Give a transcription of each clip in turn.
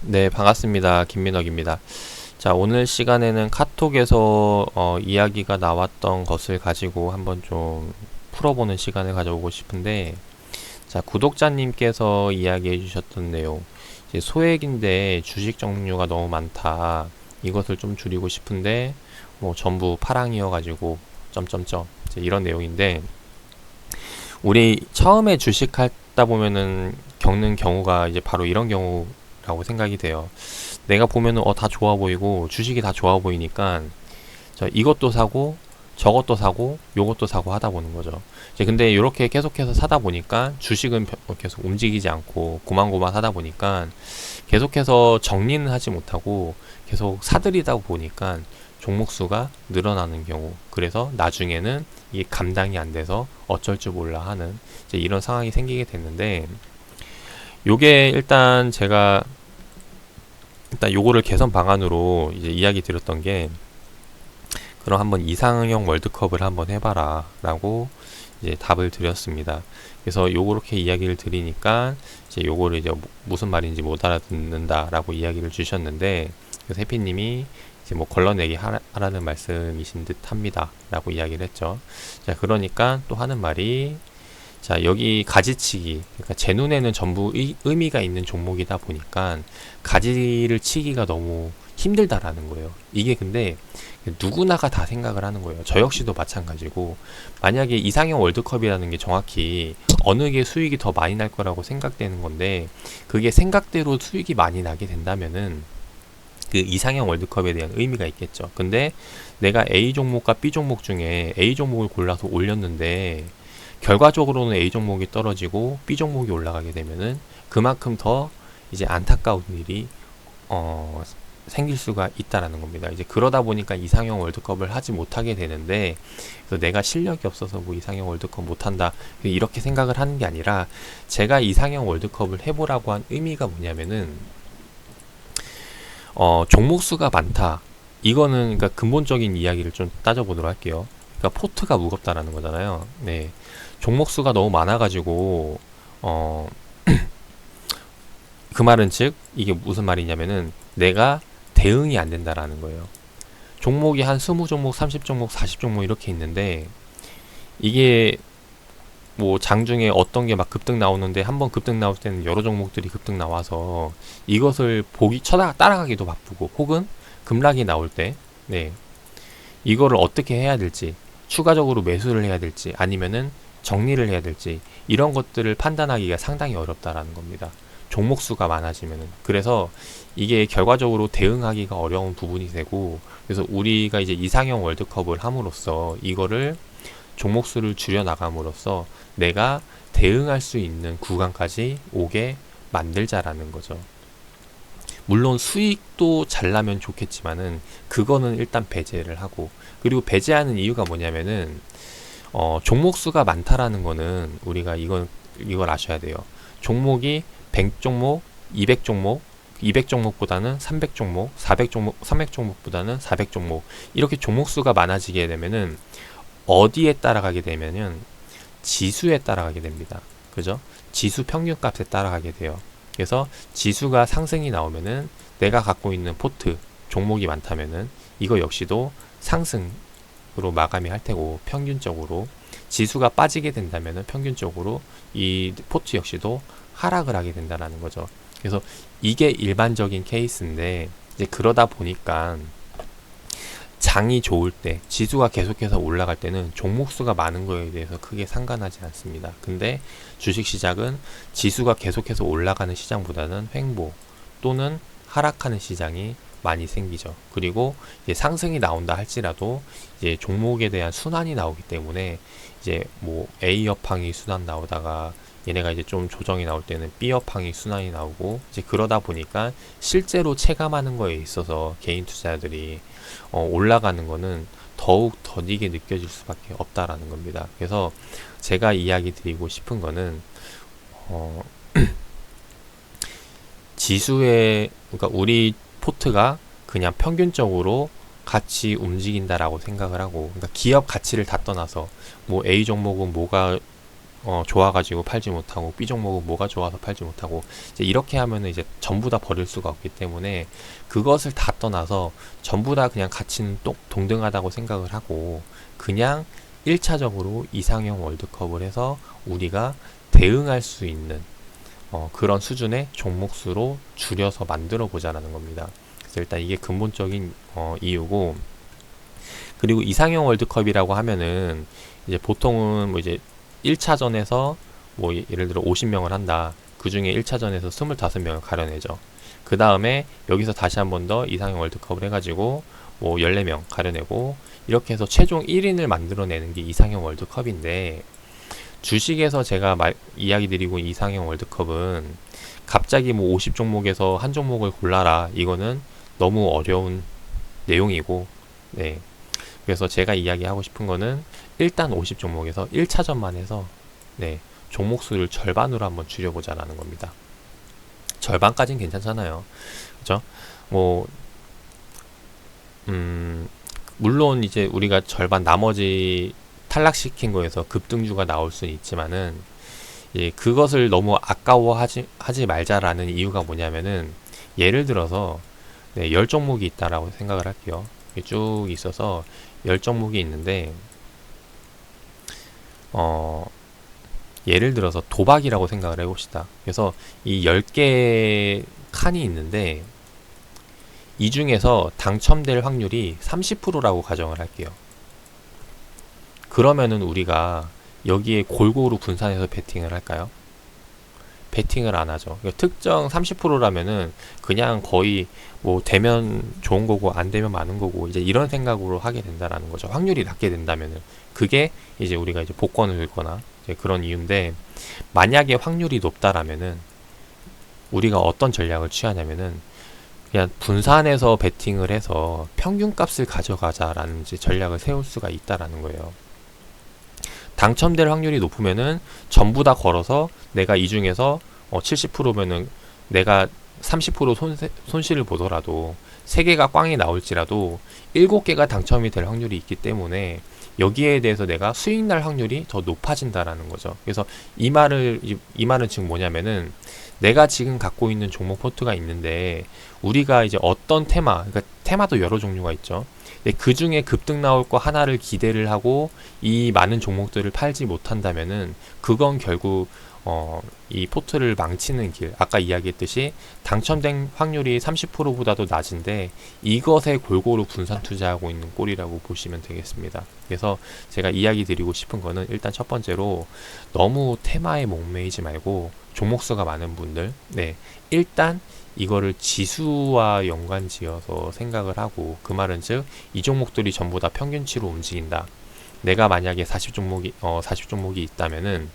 네, 반갑습니다. 김민혁입니다. 자, 오늘 시간에는 카톡에서 이야기가 나왔던 것을 가지고 한번 좀 풀어보는 시간을 가져보고 싶은데, 자, 구독자님께서 이야기해 주셨던 내용, 이제 소액인데 주식 종류가 너무 많다. 이것을 좀 줄이고 싶은데, 뭐 전부 파랑이어가지고, 점점점, 이제 이런 내용인데, 우리 처음에 주식하다 보면은 겪는 경우가 이제 바로 이런 경우라고 생각이 돼요. 내가 보면은 다 좋아 보이고 주식이 다 좋아 보이니까 이것도 사고 저것도 사고 요것도 사고 하다 보는 거죠. 이제 근데 이렇게 계속해서 사다 보니까 주식은 계속 움직이지 않고 고만고만 사다 보니까 계속해서 정리는 하지 못하고 계속 사들이다 보니까 종목 수가 늘어나는 경우, 그래서 나중에는 이게 감당이 안 돼서 어쩔 줄 몰라 하는 이제 이런 상황이 생기게 됐는데, 요게 일단 제가 일단 요거를 개선 방안으로 이제 이야기 드렸던 게, 그럼 한번 이상형 월드컵을 한번 해봐라 라고 이제 답을 드렸습니다. 그래서 요렇게 이야기를 드리니까 이제 요거를 이제 무슨 말인지 못 알아듣는다 라고 이야기를 주셨는데, 그래서 해피님이 이제 뭐 걸러내기 하라는 말씀이신 듯 합니다 라고 이야기를 했죠. 자, 그러니까 또 하는 말이, 자, 여기 가지치기, 그러니까 제 눈에는 전부 의미가 있는 종목이다 보니까 가지를 치기가 너무 힘들다라는 거예요. 이게 근데 누구나가 다 생각을 하는 거예요. 저 역시도 마찬가지고, 만약에 이상형 월드컵이라는 게 정확히 어느 게 수익이 더 많이 날 거라고 생각되는 건데, 그게 생각대로 수익이 많이 나게 된다면은 그 이상형 월드컵에 대한 의미가 있겠죠. 근데 내가 A 종목과 B 종목 중에 A 종목을 골라서 올렸는데 결과적으로는 A 종목이 떨어지고 B 종목이 올라가게 되면은 그만큼 더 이제 안타까운 일이 어, 생길 수가 있다라는 겁니다. 이제 그러다 보니까 이상형 월드컵을 하지 못하게 되는데, 그래서 내가 실력이 없어서 뭐 이상형 월드컵 못한다 이렇게 생각을 하는 게 아니라, 제가 이상형 월드컵을 해보라고 한 의미가 뭐냐면은 종목 수가 많다. 이거는 그러니까 근본적인 이야기를 좀 따져보도록 할게요. 그러니까 포트가 무겁다라는 거잖아요. 네. 종목 수가 너무 많아가지고 어, 그 말은 즉 이게 무슨 말이냐면은 내가 대응이 안 된다라는 거예요. 종목이 한 20종목, 30종목, 40종목 이렇게 있는데, 이게 뭐 장중에 어떤 게 막 급등 나오는데 한번 급등 나올 때는 여러 종목들이 급등 나와서 이것을 보기 따라가기도 바쁘고, 혹은 급락이 나올 때 네, 이거를 어떻게 해야 될지, 추가적으로 매수를 해야 될지 아니면은 정리를 해야 될지, 이런 것들을 판단하기가 상당히 어렵다라는 겁니다. 종목 수가 많아지면은. 그래서 이게 결과적으로 대응하기가 어려운 부분이 되고, 그래서 우리가 이제 이상형 월드컵을 함으로써 이거를 종목 수를 줄여 나감으로써 내가 대응할 수 있는 구간까지 오게 만들자라는 거죠. 물론 수익도 잘 나면 좋겠지만은 그거는 일단 배제를 하고, 그리고 배제하는 이유가 뭐냐면은 종목 수가 많다라는 거는 우리가 이걸 아셔야 돼요. 종목이 100종목, 200종목, 200종목보다는 300종목, 400종목, 300종목보다는 400종목, 이렇게 종목 수가 많아지게 되면은 어디에 따라가게 되면은 지수에 따라가게 됩니다. 그죠? 지수 평균값에 따라가게 돼요. 그래서 지수가 상승이 나오면은 내가 갖고 있는 포트 종목이 많다면은 이거 역시도 상승으로 마감이 할 테고, 평균적으로 지수가 빠지게 된다면은 평균적으로 이 포트 역시도 하락을 하게 된다는 거죠. 그래서 이게 일반적인 케이스인데, 이제 그러다 보니까 장이 좋을 때, 지수가 계속해서 올라갈 때는 종목 수가 많은 거에 대해서 크게 상관하지 않습니다. 근데 주식 시장은 지수가 계속해서 올라가는 시장보다는 횡보 또는 하락하는 시장이 많이 생기죠. 그리고 이제 상승이 나온다 할지라도 이제 종목에 대한 순환이 나오기 때문에, 이제 뭐 A 업황이 순환 나오다가 얘네가 이제 좀 조정이 나올 때는 B 업황이 순환이 나오고, 이제 그러다 보니까 실제로 체감하는 거에 있어서 개인 투자자들이 올라가는 거는 더욱 더디게 느껴질 수밖에 없다라는 겁니다. 그래서 제가 이야기 드리고 싶은 거는 어, 지수의, 그러니까 우리 포트가 그냥 평균적으로 같이 움직인다라고 생각을 하고, 그러니까 기업 가치를 다 떠나서 뭐 A 종목은 뭐가 좋아가지고 팔지 못하고 B 종목은 뭐가 좋아서 팔지 못하고 이제 이렇게 하면은 이제 전부 다 버릴 수가 없기 때문에 그것을 다 떠나서 전부 다 그냥 가치는 동등하다고 생각을 하고 그냥 1차적으로 이상형 월드컵을 해서 우리가 대응할 수 있는 그런 수준의 종목수로 줄여서 만들어 보자라는 겁니다. 그래서 일단 이게 근본적인 이유고, 그리고 이상형 월드컵이라고 하면은 이제 보통은 뭐 이제 1차전에서 뭐 예를 들어 50명을 한다. 그 중에 1차전에서 25명을 가려내죠. 그 다음에 여기서 다시 한 번 더 이상형 월드컵을 해가지고 뭐 14명 가려내고 이렇게 해서 최종 1인을 만들어내는 게 이상형 월드컵인데, 주식에서 제가 이야기 드리고 이상형 월드컵은 갑자기 뭐 50종목에서 한 종목을 골라라, 이거는 너무 어려운 내용이고, 네. 그래서 제가 이야기하고 싶은 거는 일단 50종목에서 1차전만 해서 네, 종목 수를 절반으로 한번 줄여보자라는 겁니다. 절반까지는 괜찮잖아요. 그죠? 뭐, 물론 이제 우리가 절반 나머지 탈락시킨 거에서 급등주가 나올 수는 있지만은, 예, 그것을 너무 하지 말자라는 이유가 뭐냐면은, 예를 들어서, 네, 10종목이 있다라고 생각을 할게요. 쭉 있어서 10종목이 있는데, 예를 들어서 도박이라고 생각을 해봅시다. 그래서 이 10개 칸이 있는데, 이 중에서 당첨될 확률이 30%라고 가정을 할게요. 그러면은 우리가 여기에 골고루 분산해서 베팅을 할까요? 베팅을 안 하죠. 그러니까 특정 30%라면은 그냥 거의 뭐 되면 좋은 거고 안 되면 많은 거고 이제 이런 생각으로 하게 된다라는 거죠. 확률이 낮게 된다면은 그게 이제 우리가 이제 복권을 들거나 이제 그런 이유인데, 만약에 확률이 높다라면은 우리가 어떤 전략을 취하냐면은 그냥 분산해서 베팅을 해서 평균값을 가져가자라는 이제 전략을 세울 수가 있다라는 거예요. 당첨될 확률이 높으면은 전부 다 걸어서 내가 이 중에서 70%면은 내가 30% 손실을 보더라도 3개가 꽝이 나올지라도 7개가 당첨이 될 확률이 있기 때문에 여기에 대해서 내가 수익 날 확률이 더 높아진다라는 거죠. 그래서 이 말은 지금 뭐냐면은, 내가 지금 갖고 있는 종목 포트가 있는데 우리가 이제 어떤 그러니까 테마도 여러 종류가 있죠. 그 중에 급등 나올 거 하나를 기대를 하고 이 많은 종목들을 팔지 못한다면은 그건 결국 이 포트를 망치는 길, 아까 이야기했듯이 당첨된 확률이 30%보다도 낮은데 이것에 골고루 분산 투자하고 있는 꼴이라고 보시면 되겠습니다. 그래서 제가 이야기 드리고 싶은 거는, 일단 첫 번째로 너무 테마에 목매이지 말고 종목수가 많은 분들, 네, 일단 이거를 지수와 연관 지어서 생각을 하고, 그 말은 즉 이 종목들이 전부 다 평균치로 움직인다. 내가 만약에 40종목이 있다면은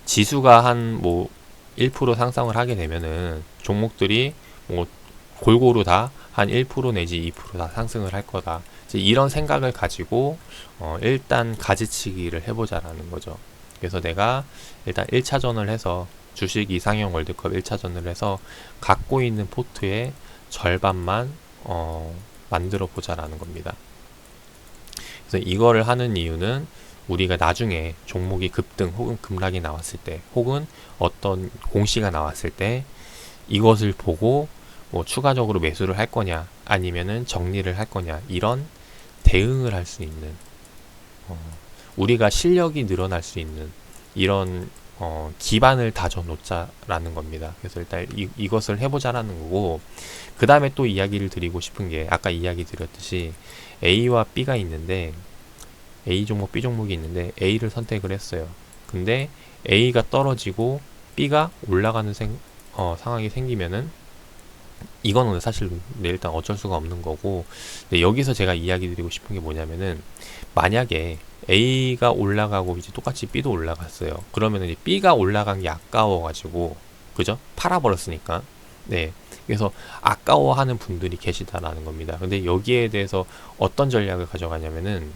지수가 한 뭐 1% 상승을 하게 되면은 종목들이 뭐 골고루 다 한 1% 내지 2% 다 상승을 할 거다. 이제 이런 생각을 가지고 일단 가지치기를 해보자라는 거죠. 그래서 내가 일단 1차전을 해서 주식 이상형 월드컵 1차전을 해서 갖고 있는 포트의 절반만 만들어 보자라는 겁니다. 그래서 이거를 하는 이유는 우리가 나중에 종목이 급등 혹은 급락이 나왔을 때, 혹은 어떤 공시가 나왔을 때 이것을 보고 뭐 추가적으로 매수를 할 거냐 아니면은 정리를 할 거냐, 이런 대응을 할 수 있는, 우리가 실력이 늘어날 수 있는 이런 기반을 다져 놓자라는 겁니다. 그래서 일단 이것을 해보자라는 거고, 그 다음에 또 이야기를 드리고 싶은 게, 아까 이야기 드렸듯이 A와 B가 있는데, A 종목, B 종목이 있는데 A를 선택을 했어요. 근데 A가 떨어지고 B가 올라가는 상황이 생기면은 이거는 사실 일단 어쩔 수가 없는 거고, 근데 여기서 제가 이야기 드리고 싶은 게 뭐냐면은, 만약에 A가 올라가고 이제 똑같이 B도 올라갔어요. 그러면 이제 B가 올라간 게 아까워가지고, 그죠? 팔아버렸으니까. 네. 그래서 아까워하는 분들이 계시다라는 겁니다. 근데 여기에 대해서 어떤 전략을 가져가냐면은,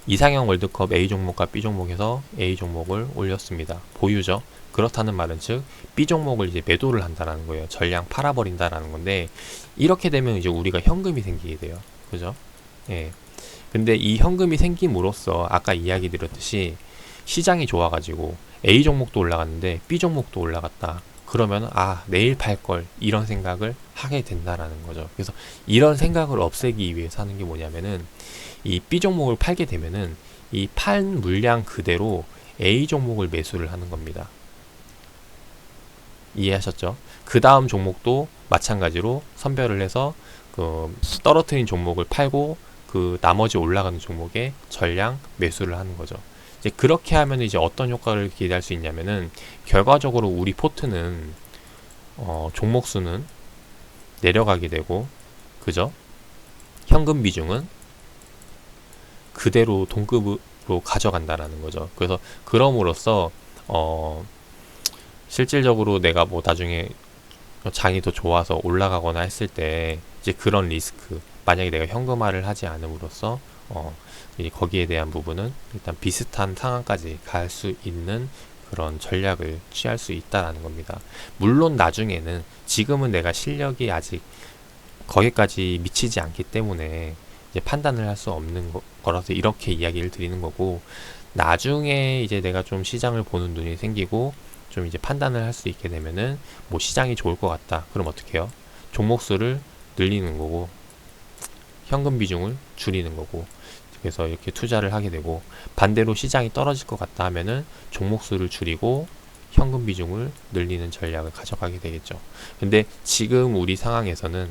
이상형 월드컵 A 종목과 B 종목에서 A 종목을 올렸습니다. 보유죠. 그렇다는 말은 즉 B 종목을 이제 매도를 한다라는 거예요. 전량 팔아버린다라는 건데, 이렇게 되면 이제 우리가 현금이 생기게 돼요. 그죠? 예. 근데 이 현금이 생김으로써 아까 이야기 드렸듯이 시장이 좋아가지고 A 종목도 올라갔는데 B 종목도 올라갔다. 그러면 내일 팔 걸, 이런 생각을 하게 된다라는 거죠. 그래서 이런 생각을 없애기 위해서 하는 게 뭐냐면은, 이 B 종목을 팔게 되면은 이 판 물량 그대로 A 종목을 매수를 하는 겁니다. 이해하셨죠? 그 다음 종목도 마찬가지로 선별을 해서 그 떨어뜨린 종목을 팔고 그 나머지 올라가는 종목에 전량 매수를 하는 거죠. 이제 그렇게 하면 이제 어떤 효과를 기대할 수 있냐면은, 결과적으로 우리 포트는 종목 수는 내려가게 되고, 그죠? 현금 비중은 그대로 동급으로 가져간다라는 거죠. 그래서 그럼으로써 실질적으로 내가 뭐 나중에 장이 더 좋아서 올라가거나 했을 때 이제 그런 리스크, 만약에 내가 현금화를 하지 않음으로써 이제 거기에 대한 부분은 일단 비슷한 상황까지 갈 수 있는 그런 전략을 취할 수 있다라는 겁니다. 물론 나중에는, 지금은 내가 실력이 아직 거기까지 미치지 않기 때문에 이제 판단을 할 수 없는 거라서 이렇게 이야기를 드리는 거고, 나중에 이제 내가 좀 시장을 보는 눈이 생기고 좀 이제 판단을 할 수 있게 되면은, 뭐 시장이 좋을 것 같다. 그럼 어떻게 해요? 종목 수를 늘리는 거고, 현금 비중을 줄이는 거고, 그래서 이렇게 투자를 하게 되고, 반대로 시장이 떨어질 것 같다 하면은 종목 수를 줄이고 현금 비중을 늘리는 전략을 가져가게 되겠죠. 근데 지금 우리 상황에서는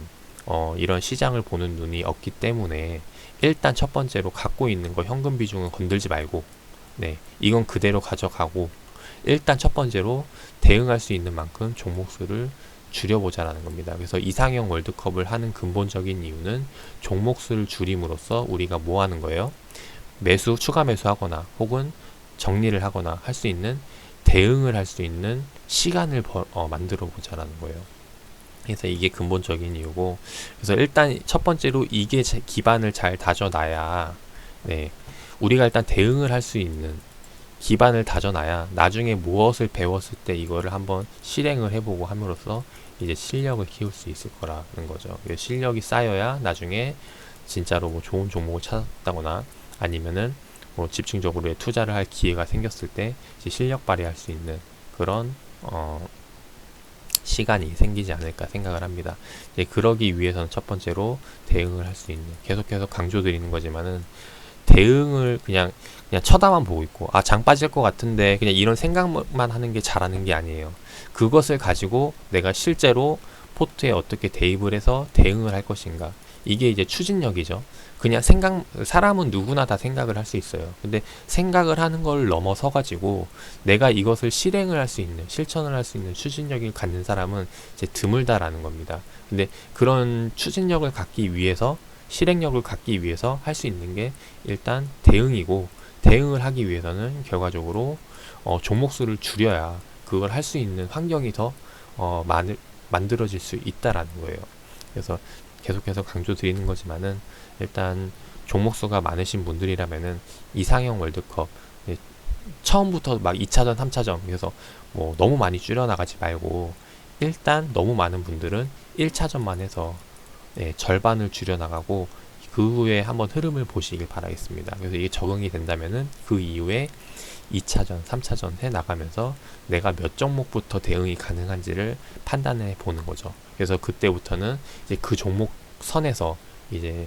이런 시장을 보는 눈이 없기 때문에, 일단 첫 번째로 갖고 있는 거 현금 비중은 건들지 말고, 이건 그대로 가져가고, 일단 첫 번째로 대응할 수 있는 만큼 종목 수를 줄여보자라는 겁니다. 그래서 이상형 월드컵을 하는 근본적인 이유는 종목 수를 줄임으로써 우리가 뭐 하는 거예요? 추가 매수하거나 혹은 정리를 하거나 할 수 있는, 대응을 할 수 있는 시간을 만들어 보자라는 거예요. 그래서 이게 근본적인 이유고, 그래서 일단 첫 번째로 이게 기반을 잘 다져놔야, 우리가 일단 대응을 할 수 있는 기반을 다져놔야 나중에 무엇을 배웠을 때 이거를 한번 실행을 해보고 함으로써 이제 실력을 키울 수 있을 거라는 거죠. 실력이 쌓여야 나중에 진짜로 뭐 좋은 종목을 찾았다거나 아니면은 뭐 집중적으로 투자를 할 기회가 생겼을 때 이제 실력 발휘할 수 있는 그런 시간이 생기지 않을까 생각을 합니다. 이제 그러기 위해서는 첫 번째로 대응을 할 수 있는, 계속해서 강조드리는 거지만은, 대응을 그냥 쳐다만 보고 있고, 장 빠질 것 같은데 그냥 이런 생각만 하는 게 잘하는 게 아니에요. 그것을 가지고 내가 실제로 포트에 어떻게 대입을 해서 대응을 할 것인가, 이게 이제 추진력이죠. 그냥 사람은 누구나 다 생각을 할 수 있어요. 근데 생각을 하는 걸 넘어서 가지고 내가 이것을 실행을 할 수 있는, 실천을 할 수 있는 추진력을 갖는 사람은 이제 드물다라는 겁니다. 근데 그런 추진력을 갖기 위해서, 실행력을 갖기 위해서 할 수 있는 게 일단 대응이고, 대응을 하기 위해서는 결과적으로 종목 수를 줄여야 그걸 할 수 있는 환경이 더 만들어질 수 있다라는 거예요. 그래서 계속해서 강조드리는 거지만은, 일단 종목 수가 많으신 분들이라면은 이상형 월드컵 처음부터 막 2차전, 3차전 그래서 뭐 너무 많이 줄여나가지 말고, 일단 너무 많은 분들은 1차전만 해서 절반을 줄여나가고 그 후에 한번 흐름을 보시길 바라겠습니다. 그래서 이게 적응이 된다면은 그 이후에 2차전, 3차전 해 나가면서 내가 몇 종목부터 대응이 가능한지를 판단해 보는 거죠. 그래서 그때부터는 이제 그 종목 선에서 이제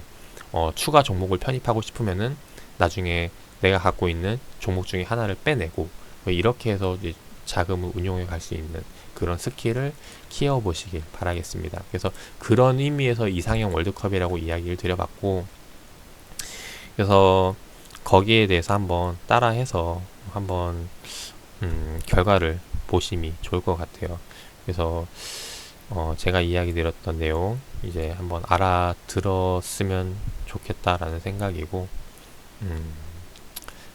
추가 종목을 편입하고 싶으면은 나중에 내가 갖고 있는 종목 중에 하나를 빼내고, 이렇게 해서 이제 자금을 운용해 갈 수 있는 그런 스킬을 키워 보시길 바라겠습니다. 그래서 그런 의미에서 이상형 월드컵이라고 이야기를 드려봤고, 그래서 거기에 대해서 한번 따라해서 한번 결과를 보심이 좋을 것 같아요. 그래서 제가 이야기 드렸던 내용 이제 한번 알아들었으면 좋겠다라는 생각이고,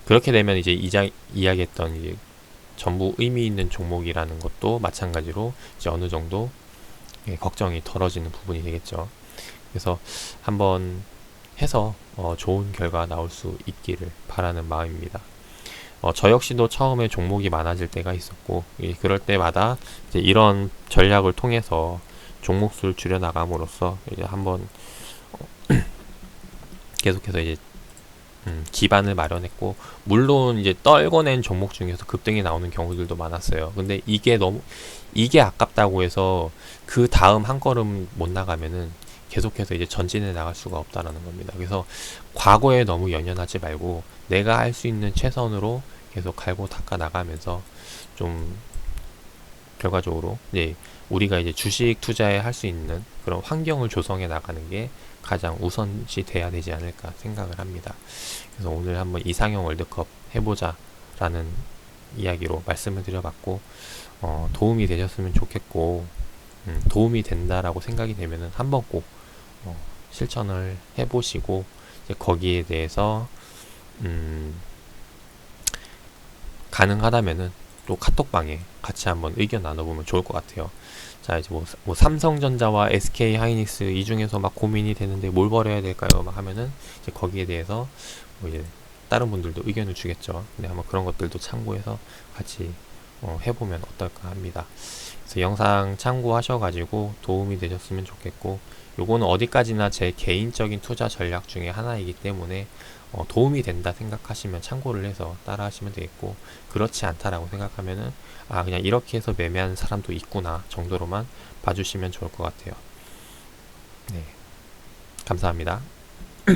그렇게 되면 이제 이야기했던 이제 전부 의미 있는 종목이라는 것도 마찬가지로 이제 어느 정도 걱정이 덜어지는 부분이 되겠죠. 그래서 한번 해서 좋은 결과 나올 수 있기를 바라는 마음입니다. 저 역시도 처음에 종목이 많아질 때가 있었고, 그럴 때마다 이제 이런 전략을 통해서 종목 수를 줄여 나감으로써 이제 한번 계속해서 이제 기반을 마련했고, 물론 이제 떨궈낸 종목 중에서 급등이 나오는 경우들도 많았어요. 근데 이게 아깝다고 해서 그 다음 한 걸음 못 나가면은 계속해서 이제 전진해 나갈 수가 없다라는 겁니다. 그래서 과거에 너무 연연하지 말고 내가 할 수 있는 최선으로 계속 갈고 닦아 나가면서 좀 결과적으로 이제 우리가 이제 주식 투자에 할 수 있는 그런 환경을 조성해 나가는 게 가장 우선시 돼야 되지 않을까 생각을 합니다. 그래서 오늘 한번 이상형 월드컵 해보자 라는 이야기로 말씀을 드려봤고, 도움이 되셨으면 좋겠고, 도움이 된다라고 생각이 되면은 한번 꼭 실천을 해보시고, 이제 거기에 대해서 가능하다면은 또 카톡방에 같이 한번 의견 나눠보면 좋을 것 같아요. 자, 이제 뭐 삼성전자와 SK 하이닉스 이 중에서 막 고민이 되는데 뭘 버려야 될까요? 막 하면은 이제 거기에 대해서 뭐 이제 다른 분들도 의견을 주겠죠. 근데 한번 그런 것들도 참고해서 같이 해보면 어떨까 합니다. 그래서 영상 참고하셔가지고 도움이 되셨으면 좋겠고, 요거는 어디까지나 제 개인적인 투자 전략 중에 하나이기 때문에 도움이 된다 생각하시면 참고를 해서 따라 하시면 되겠고, 그렇지 않다라고 생각하면은 그냥 이렇게 해서 매매하는 사람도 있구나 정도로만 봐주시면 좋을 것 같아요. 네, 감사합니다.